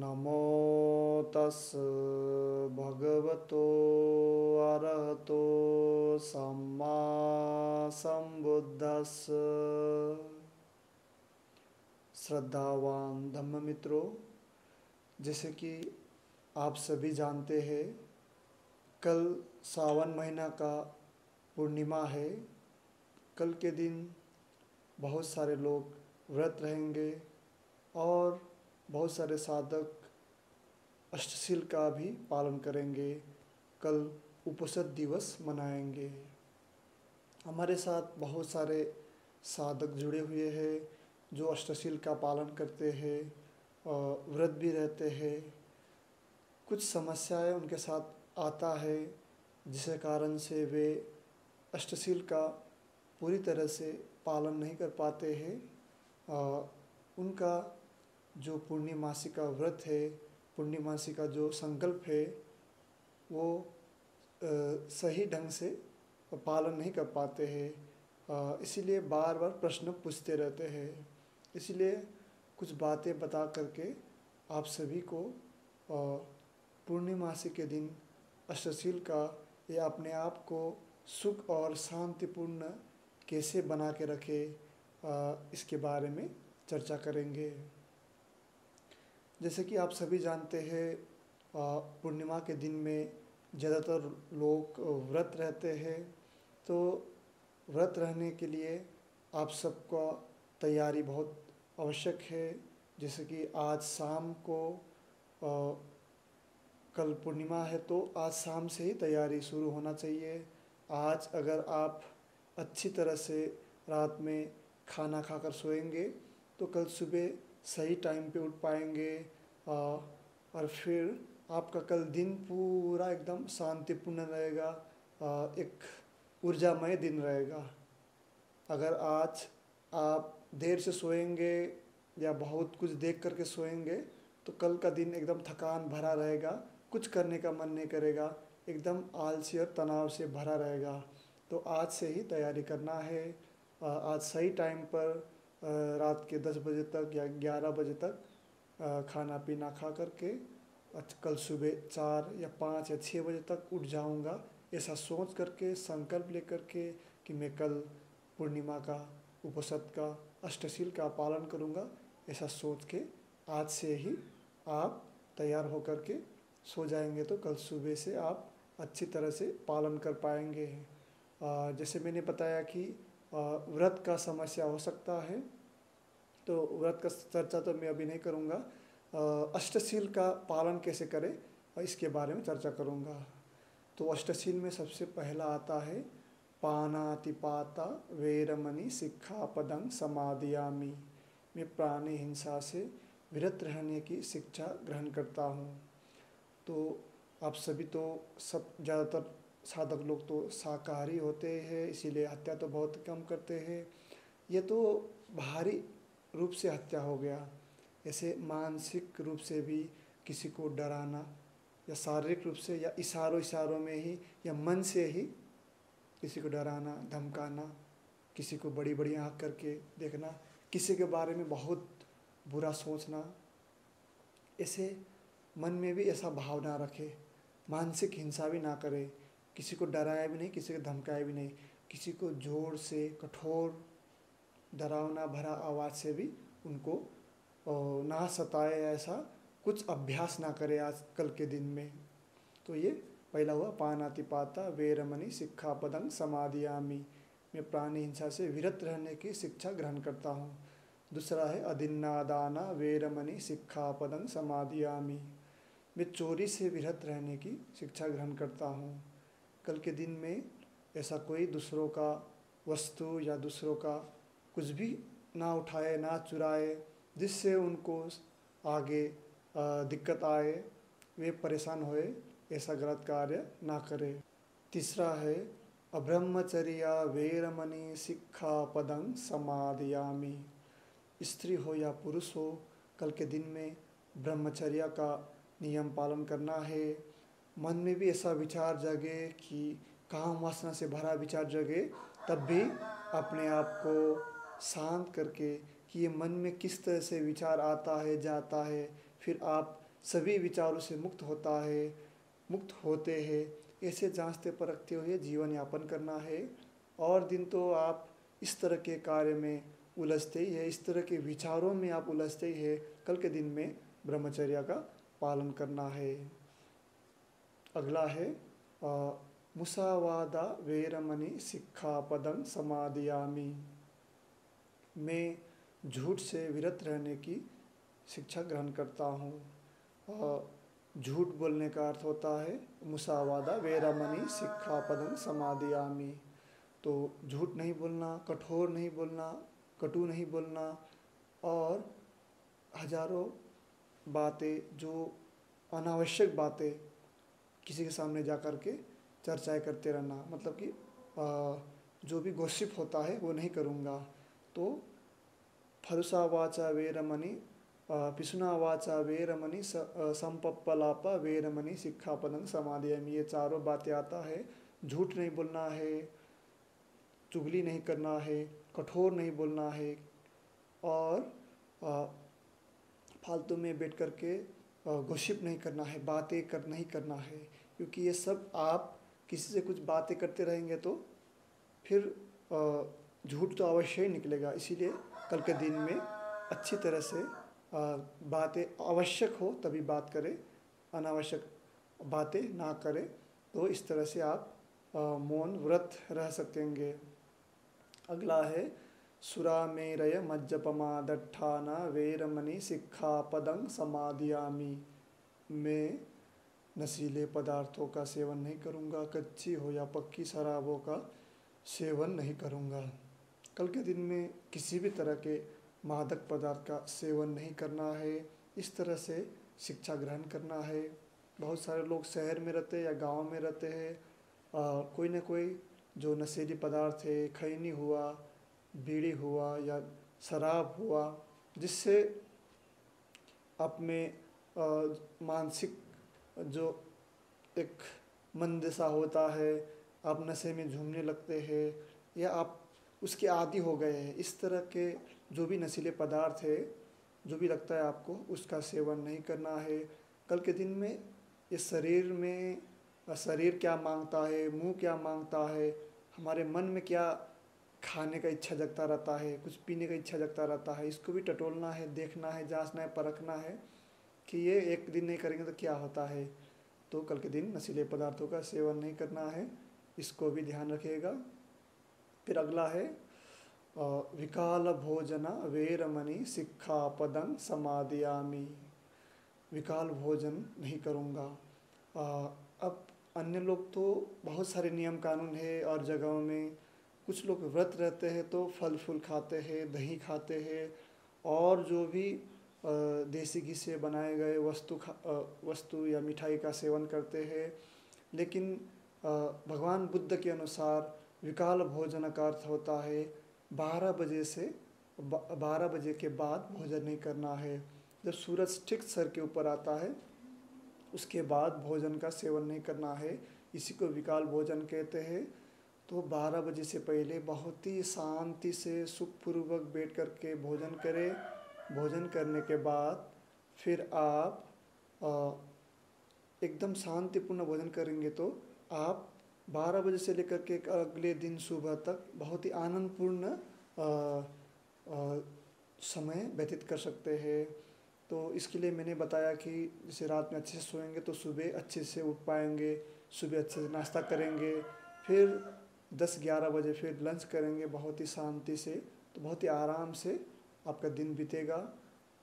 नमो तस् भगवतो अरहतो सम्मा संबुद्धस्स। श्रद्धावान धम्म मित्रों, जैसे कि आप सभी जानते हैं, कल सावन महीना का पूर्णिमा है। कल के दिन बहुत सारे लोग व्रत रहेंगे और बहुत सारे साधक अष्टसिल का भी पालन करेंगे। कल उपोषण दिवस मनाएंगे। हमारे साथ बहुत सारे साधक जुड़े हुए हैं जो अष्टसिल का पालन करते हैं और व्रत भी रहते हैं। कुछ समस्याएं उनके साथ आता है जिसके कारण से वे अष्टसिल का पूरी तरह से पालन नहीं कर पाते हैं। उनका जो पूर्णिमासी का व्रत है, पूर्णिमासी का जो संकल्प है, वो सही ढंग से पालन नहीं कर पाते हैं। इसीलिए बार बार प्रश्न पूछते रहते हैं। इसलिए कुछ बातें बता करके आप सभी को पूर्णिमासी के दिन अष्टसिल का या अपने आप को सुख और शांतिपूर्ण कैसे बना के रखे, इसके बारे में चर्चा करेंगे। जैसे कि आप सभी जानते हैं, पूर्णिमा के दिन में ज़्यादातर लोग व्रत रहते हैं। तो व्रत रहने के लिए आप सबका तैयारी बहुत आवश्यक है। जैसे कि आज शाम को कल पूर्णिमा है तो आज शाम से ही तैयारी शुरू होना चाहिए। आज अगर आप अच्छी तरह से रात में खाना खाकर सोएंगे तो कल सुबह सही टाइम पे उठ पाएंगे और फिर आपका कल दिन पूरा एकदम शांतिपूर्ण रहेगा, एक ऊर्जामय दिन रहेगा। अगर आज आप देर से सोएंगे या बहुत कुछ देख करके सोएंगे तो कल का दिन एकदम थकान भरा रहेगा, कुछ करने का मन नहीं करेगा, एकदम आलसी और तनाव से भरा रहेगा। तो आज से ही तैयारी करना है। आज सही टाइम पर रात के 10 बजे तक या 11 बजे तक खाना पीना खा करके कल सुबह 4 या 5 या 6 बजे तक उठ जाऊंगा, ऐसा सोच करके संकल्प लेकर के कि मैं कल पूर्णिमा का उपोषण का अष्टसिल का पालन करूंगा, ऐसा सोच के आज से ही आप तैयार होकर के सो जाएंगे तो कल सुबह से आप अच्छी तरह से पालन कर पाएंगे। जैसे मैंने बताया कि व्रत का समस्या हो सकता है, तो व्रत का चर्चा तो मैं अभी नहीं करूँगा। अष्टसिल का पालन कैसे करें इसके बारे में चर्चा करूँगा। तो अष्टसिल में सबसे पहला आता है पानातिपाता वेरमणि सिक्खापदं समादियामि। मैं प्राणी हिंसा से विरत रहने की शिक्षा ग्रहण करता हूँ। तो आप सभी तो सब ज़्यादातर साधक लोग तो शाकाहारी होते हैं, इसीलिए हत्या तो बहुत कम करते हैं। ये तो बाहरी रूप से हत्या हो गया। ऐसे मानसिक रूप से भी किसी को डराना या शारीरिक रूप से या इशारों में ही या मन से ही किसी को डराना, धमकाना, किसी को बड़ी बड़ी आँख करके देखना, किसी के बारे में बहुत बुरा सोचना, ऐसे मन में भी ऐसा भाव ना रखे। मानसिक हिंसा भी ना करे, किसी को डराया भी नहीं, किसी को धमकाया भी नहीं, किसी को जोर से कठोर डरावना भरा आवाज़ से भी उनको ना सताए, ऐसा कुछ अभ्यास ना करे आज कल के दिन में। तो ये पहला हुआ पानातिपाता वेरमणि सिक्खापदं समादियामि। मैं प्राणी हिंसा से विरत रहने की शिक्षा ग्रहण करता हूँ। दूसरा है अदिन्नादाना वेरमणि सिक्खापदं समादियामि। मैं चोरी से विरत रहने की शिक्षा ग्रहण करता हूँ। कल के दिन में ऐसा कोई दूसरों का वस्तु या दूसरों का कुछ भी ना उठाए, ना चुराए, जिससे उनको आगे दिक्कत आए, वे परेशान होए, ऐसा गलत कार्य ना करे। तीसरा है अब्रह्मचर्या वेरमणि सिक्खापदं समादियामि। स्त्री हो या पुरुष हो, कल के दिन में ब्रह्मचर्या का नियम पालन करना है। मन में भी ऐसा विचार जगे कि काम वासना से भरा विचार जगे, तब भी अपने आप को शांत करके कि ये मन में किस तरह से विचार आता है जाता है, फिर आप सभी विचारों से मुक्त होते हैं, ऐसे जांचते परखते हुए जीवन यापन करना है। और दिन तो आप इस तरह के कार्य में उलझते ही है, इस तरह के विचारों में आप उलझते ही है, कल के दिन में ब्रह्मचर्य का पालन करना है। अगला है मुसावादा वेरमणि सिक्खापदं समादियामि। मैं झूठ से विरत रहने की शिक्षा ग्रहण करता हूँ। झूठ बोलने का अर्थ होता है मुसावादा वेरमणि सिक्खापदं समादियामि। तो झूठ नहीं बोलना, कठोर नहीं बोलना, कटु नहीं बोलना, और हजारों बातें जो अनावश्यक बातें किसी के सामने जा कर के चर्चाएं करते रहना, मतलब कि जो भी गॉसिप होता है वो नहीं करूँगा। तो फरुसा वाचा वेरमणि पिसुना वाचा वेरमणि संपप्पलाप वेरमणि सिक्खापदं समादियामि। ये चारों बातें आता है। झूठ नहीं बोलना है, चुगली नहीं करना है, कठोर नहीं बोलना है, और फालतू में बैठ कर के गॉसिप नहीं करना है, बातें नहीं करना है। क्योंकि ये सब आप किसी से कुछ बातें करते रहेंगे तो फिर झूठ तो अवश्य ही निकलेगा। इसीलिए कल के दिन में अच्छी तरह से बातें आवश्यक हो तभी बात करें, अनावश्यक बातें ना करें। तो इस तरह से आप मौन व्रत रह सकेंगे। अगला है सुरामेरय मज्जपमादट्ठाना वेरमणि सिक्खापदं समादियामि। मैं नशीले पदार्थों का सेवन नहीं करूँगा, कच्ची हो या पक्की शराबों का सेवन नहीं करूँगा। कल के दिन में किसी भी तरह के मादक पदार्थ का सेवन नहीं करना है। इस तरह से शिक्षा ग्रहण करना है। बहुत सारे लोग शहर में रहते हैं या गांव में रहते हैं, कोई न कोई जो नशीली पदार्थ है, खैनी हुआ, बीड़ी हुआ या शराब हुआ, जिससे आप में मानसिक जो एक मंदशा होता है, आप नशे में झूमने लगते हैं या आप उसके आदी हो गए हैं। इस तरह के जो भी नशीले पदार्थ है, जो भी लगता है आपको, उसका सेवन नहीं करना है। कल के दिन में इस शरीर क्या मांगता है, मुंह क्या मांगता है, हमारे मन में क्या खाने का इच्छा जगता रहता है, कुछ पीने का इच्छा जगता रहता है, इसको भी टटोलना है, देखना है, जांचना है, परखना है कि ये एक दिन नहीं करेंगे तो क्या होता है। तो कल के दिन नशीले पदार्थों का सेवन नहीं करना है, इसको भी ध्यान रखिएगा। फिर अगला है विकाल भोजन वेरमणि सिक्खापदं समादियामि। विकाल भोजन नहीं करूँगा। अब अन्य लोग तो बहुत सारे नियम कानून है, और जगहों में कुछ लोग व्रत रहते हैं तो फल फूल खाते हैं, दही खाते हैं, और जो भी देसी घी से बनाए गए वस्तु या मिठाई का सेवन करते हैं। लेकिन भगवान बुद्ध के अनुसार विकाल भोजन का अर्थ होता है 12 बजे के बाद भोजन नहीं करना है। जब सूरज ठीक सर के ऊपर आता है उसके बाद भोजन का सेवन नहीं करना है, इसी को विकाल भोजन कहते हैं। तो 12 बजे से पहले बहुत ही शांति से सुखपूर्वक बैठ कर के भोजन करें। भोजन करने के बाद फिर आप एकदम शांतिपूर्ण भोजन करेंगे तो आप 12 बजे से लेकर के अगले दिन सुबह तक बहुत ही आनंदपूर्ण समय व्यतीत कर सकते हैं। तो इसके लिए मैंने बताया कि जैसे रात में अच्छे से सोएंगे तो सुबह अच्छे से उठ पाएंगे, सुबह अच्छे से नाश्ता करेंगे, फिर 10-11 बजे फिर लंच करेंगे बहुत ही शांति से, तो बहुत ही आराम से आपका दिन बीतेगा।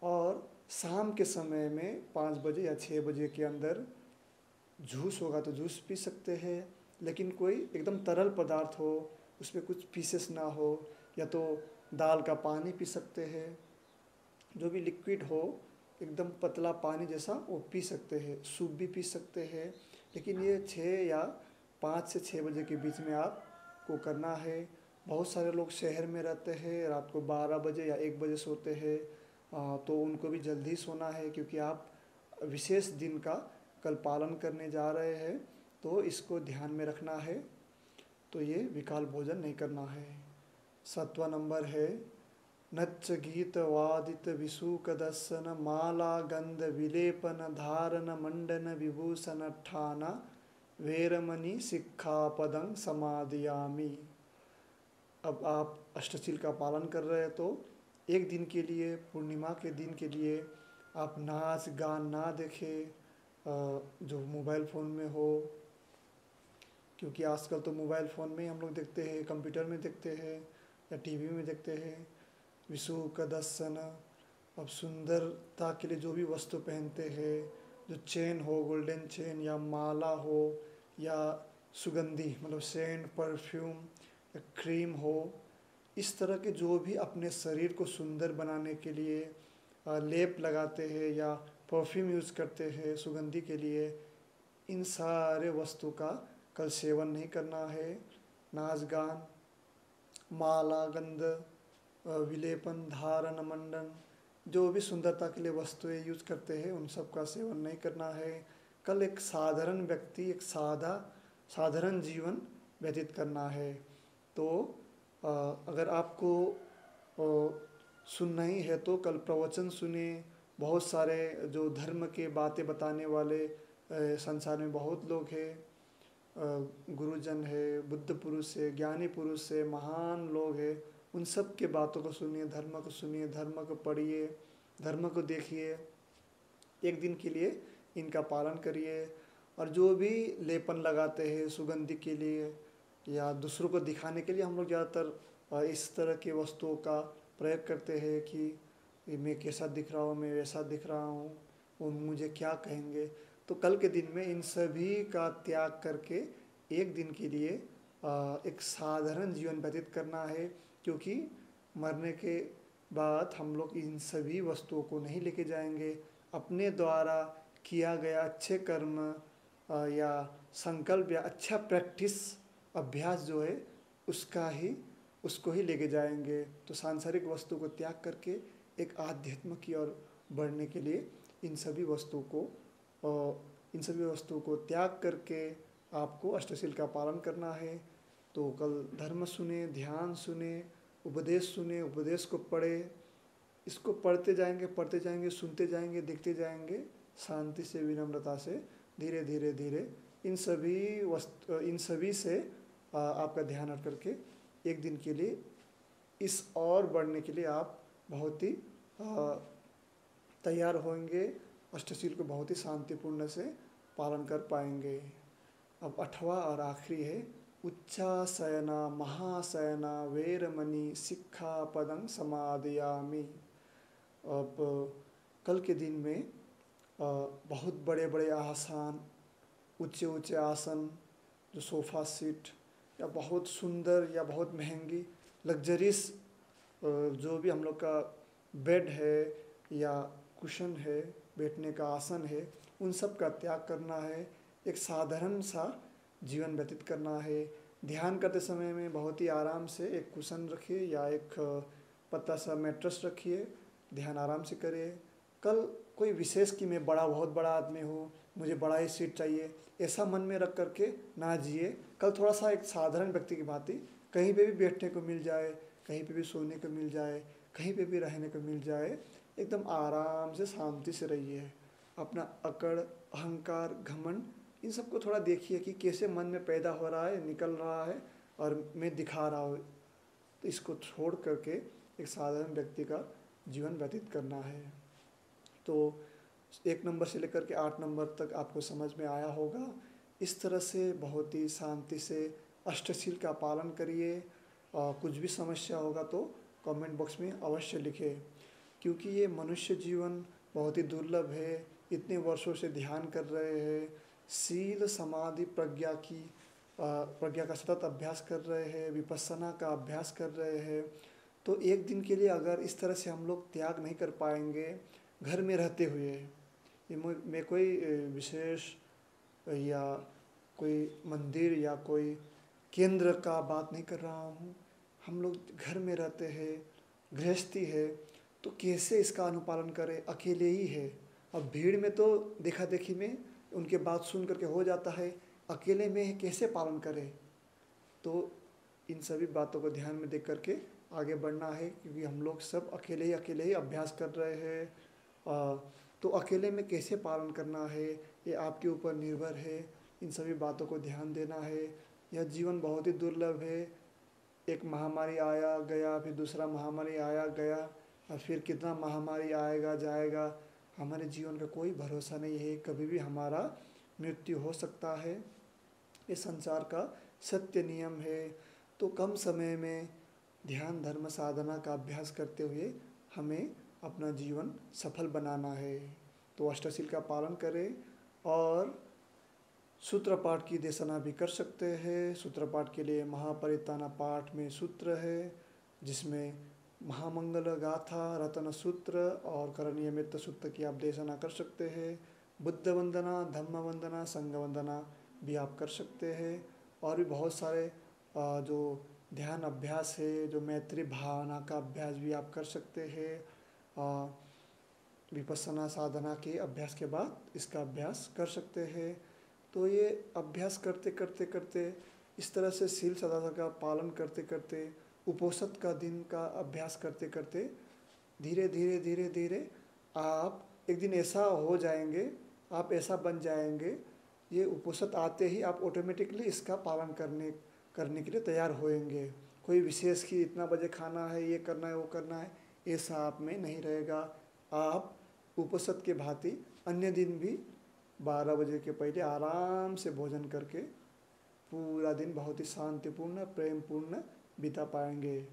और शाम के समय में 5 बजे या 6 बजे के अंदर जूस होगा तो जूस पी सकते हैं, लेकिन कोई एकदम तरल पदार्थ हो, उसमें कुछ पीसेस ना हो, या तो दाल का पानी पी सकते हैं, जो भी लिक्विड हो एकदम पतला पानी जैसा वो पी सकते हैं, सूप भी पी सकते हैं। लेकिन ये 5 से 6 बजे के बीच में आपको करना है। बहुत सारे लोग शहर में रहते हैं, रात को 12 बजे या 1 बजे सोते हैं, तो उनको भी जल्दी सोना है, क्योंकि आप विशेष दिन का कल पालन करने जा रहे हैं, तो इसको ध्यान में रखना है। तो ये विकाल भोजन नहीं करना है। 7वां नंबर है नच्च गीत वादित विसूक दर्शन माला गंध विलेपन धारण मंडन विभूषण ठाना वेरमणि सिक्खापदं समादयामि। अब आप अष्टसिल का पालन कर रहे हैं तो एक दिन के लिए, पूर्णिमा के दिन के लिए आप नाच गान ना देखें जो मोबाइल फ़ोन में हो, क्योंकि आजकल तो मोबाइल फ़ोन में ही हम लोग देखते हैं, कंप्यूटर में देखते हैं या टीवी में देखते हैं। विषु का दर्शन, अब सुंदरता के लिए जो भी वस्तु पहनते हैं, जो चेन हो, गोल्डन चेन या माला हो या सुगंधी मतलब सेंट, परफ्यूम या क्रीम हो, इस तरह के जो भी अपने शरीर को सुंदर बनाने के लिए लेप लगाते हैं या परफ्यूम यूज़ करते हैं सुगंधी के लिए, इन सारे वस्तु का कल सेवन नहीं करना है। नाच गान, माला गंध विलेपन धारण मंडन, जो भी सुंदरता के लिए वस्तुएं यूज करते हैं उन सब का सेवन नहीं करना है। कल एक साधारण व्यक्ति, एक साधारण जीवन व्यतीत करना है। तो अगर आपको सुनना ही है तो कल प्रवचन सुने। बहुत सारे जो धर्म के बातें बताने वाले संसार में बहुत लोग हैं, गुरुजन है, बुद्ध पुरुष है, ज्ञानी पुरुष है, महान लोग हैं। उन सब के बातों को सुनिए, धर्म को सुनिए, धर्म को पढ़िए, धर्म को देखिए। एक दिन के लिए इनका पालन करिए। और जो भी लेपन लगाते हैं सुगंधि के लिए या दूसरों को दिखाने के लिए, हम लोग ज़्यादातर इस तरह की वस्तुओं का प्रयोग करते हैं कि मैं कैसा दिख रहा हूँ, मैं वैसा दिख रहा हूँ, वो मुझे क्या कहेंगे। तो कल के दिन में इन सभी का त्याग करके एक दिन के लिए एक साधारण जीवन व्यतीत करना है, क्योंकि मरने के बाद हम लोग इन सभी वस्तुओं को नहीं लेके जाएंगे। अपने द्वारा किया गया अच्छे कर्म या संकल्प या अच्छा प्रैक्टिस, अभ्यास जो है उसको ही लेके जाएंगे। तो सांसारिक वस्तु को त्याग करके एक आध्यात्म की ओर बढ़ने के लिए इन सभी वस्तुओं को त्याग करके आपको अष्टसिल का पालन करना है। तो कल धर्म सुने, ध्यान सुने, उपदेश सुने, उपदेश को पढ़े, इसको पढ़ते जाएंगे, सुनते जाएंगे, देखते जाएंगे, शांति से, विनम्रता से, धीरे धीरे धीरे इन सभी से आपका ध्यान हट करके एक दिन के लिए इस और बढ़ने के लिए आप बहुत ही तैयार होंगे। अष्टसिल को बहुत ही शांतिपूर्ण से पालन कर पाएंगे। अब 8वां और आखिरी है उच्चासयना महाशयना वेरमणि सिक्खापदं समादयामि। अब कल के दिन में बहुत बड़े बड़े आसन, ऊंचे आसन, जो सोफ़ा सीट या बहुत सुंदर या बहुत महंगी लग्जरीज जो भी हम लोग का बेड है या कुशन है, बैठने का आसन है, उन सब का त्याग करना है। एक साधारण सा जीवन व्यतीत करना है। ध्यान करते समय में बहुत ही आराम से एक कुशन रखिए या एक पतला सा मैट्रेस रखिए, ध्यान आराम से करिए। कल कोई विशेष कि मैं बहुत बड़ा आदमी हूँ, मुझे बड़ा ही सीट चाहिए, ऐसा मन में रख करके ना जिए। कल थोड़ा सा एक साधारण व्यक्ति की भांति कहीं पे भी बैठने को मिल जाए, कहीं पे भी सोने को मिल जाए, कहीं पे भी रहने को मिल जाए, एकदम आराम से शांति से रहिए। अपना अकड़, अहंकार, घमंड, इन सबको थोड़ा देखिए कि कैसे मन में पैदा हो रहा है, निकल रहा है और मैं दिखा रहा हूँ। तो इसको छोड़ करके एक साधारण व्यक्ति का जीवन व्यतीत करना है। तो 1 नंबर से लेकर के 8 नंबर तक आपको समझ में आया होगा। इस तरह से बहुत ही शांति से अष्टसिल का पालन करिए। कुछ भी समस्या होगा तो कमेंट बॉक्स में अवश्य लिखें, क्योंकि ये मनुष्य जीवन बहुत ही दुर्लभ है। इतने वर्षों से ध्यान कर रहे हैं, शील समाधि प्रज्ञा का सतत अभ्यास कर रहे हैं, विपස්සना का अभ्यास कर रहे हैं। तो एक दिन के लिए अगर इस तरह से हम लोग त्याग नहीं कर पाएंगे घर में रहते हुए, मैं कोई विशेष या कोई मंदिर या कोई केंद्र का बात नहीं कर रहा हूँ, हम लोग घर में रहते हैं, गृहस्थी है, तो कैसे इसका अनुपालन करें, अकेले ही है। अब भीड़ में तो देखा देखी में उनके बात सुन करके हो जाता है, अकेले में कैसे पालन करें। तो इन सभी बातों को ध्यान में देख करके आगे बढ़ना है, क्योंकि हम लोग सब अकेले ही अभ्यास कर रहे हैं। तो अकेले में कैसे पालन करना है, ये आपके ऊपर निर्भर है। इन सभी बातों को ध्यान देना है। यह जीवन बहुत ही दुर्लभ है। एक महामारी आया गया, फिर दूसरा महामारी आया गया, और फिर कितना महामारी आएगा जाएगा। हमारे जीवन का कोई भरोसा नहीं है, कभी भी हमारा मृत्यु हो सकता है। ये संसार का सत्य नियम है। तो कम समय में ध्यान धर्म साधना का अभ्यास करते हुए हमें अपना जीवन सफल बनाना है। तो अष्टशील का पालन करें, और सूत्र पाठ की देशना भी कर सकते हैं। सूत्र पाठ के लिए महापरिताना पाठ में सूत्र है, जिसमें महामंगल गाथा, रतन सूत्र और करनियमित सूत्र की आप देशना कर सकते हैं। बुद्ध वंदना, धम्म वंदना, संघ वंदना भी आप कर सकते हैं। और भी बहुत सारे जो ध्यान अभ्यास है, जो मैत्री भावना का अभ्यास भी आप कर सकते हैं। विपස්සना साधना के अभ्यास के बाद इसका अभ्यास कर सकते हैं। तो ये अभ्यास करते करते करते, इस तरह से शील सदाचार का पालन करते करते, उपोषण का दिन का अभ्यास करते करते, धीरे धीरे धीरे धीरे आप एक दिन ऐसा हो जाएंगे, आप ऐसा बन जाएंगे, ये उपोषण आते ही आप ऑटोमेटिकली इसका पालन करने के लिए तैयार होएंगे। कोई विशेष कि इतना बजे खाना है, ये करना है, वो करना है, ऐसा आप में नहीं रहेगा। आप उपोषण के भांति अन्य दिन भी 12 बजे के पहले आराम से भोजन करके पूरा दिन बहुत ही शांतिपूर्ण प्रेमपूर्ण बिता पाएंगे।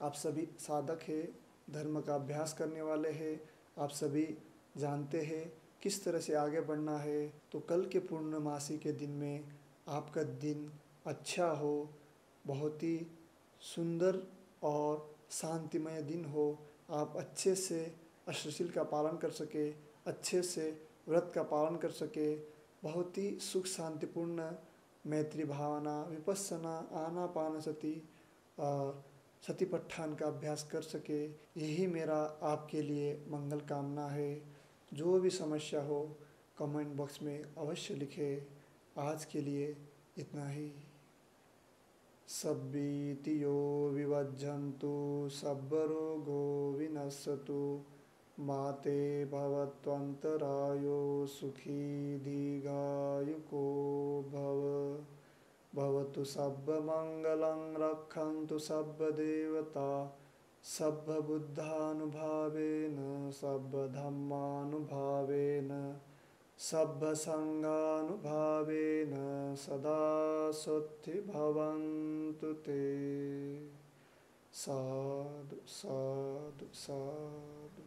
आप सभी साधक हैं, धर्म का अभ्यास करने वाले हैं, आप सभी जानते हैं किस तरह से आगे बढ़ना है। तो कल के पूर्णमासी के दिन में आपका दिन अच्छा हो, बहुत ही सुंदर और शांतिमय दिन हो, आप अच्छे से अष्टशील का पालन कर सके, अच्छे से व्रत का पालन कर सके, बहुत ही सुख शांतिपूर्ण मैत्री भावना, विपස්සना, आनापानसति, सतिपट्ठान का अभ्यास कर सके। यही मेरा आपके लिए मंगल कामना है। जो भी समस्या हो कमेंट बॉक्स में अवश्य लिखें। आज के लिए इतना ही। सब्बीतियो विवज्जन्तु सब्बरोगो विनश्यतु माते भवत्वन्तरायो सुखी दीर्घायुको भव। भवतु सब्बमङ्गलं रक्षन्तु सब्बदेवता सब्बबुद्धानुभावेन सब्बधम्मानुभावेन सब्बसङ्घानुभावेन सदा स्वस्ति भवन्तु ते। साधु साधु साधु।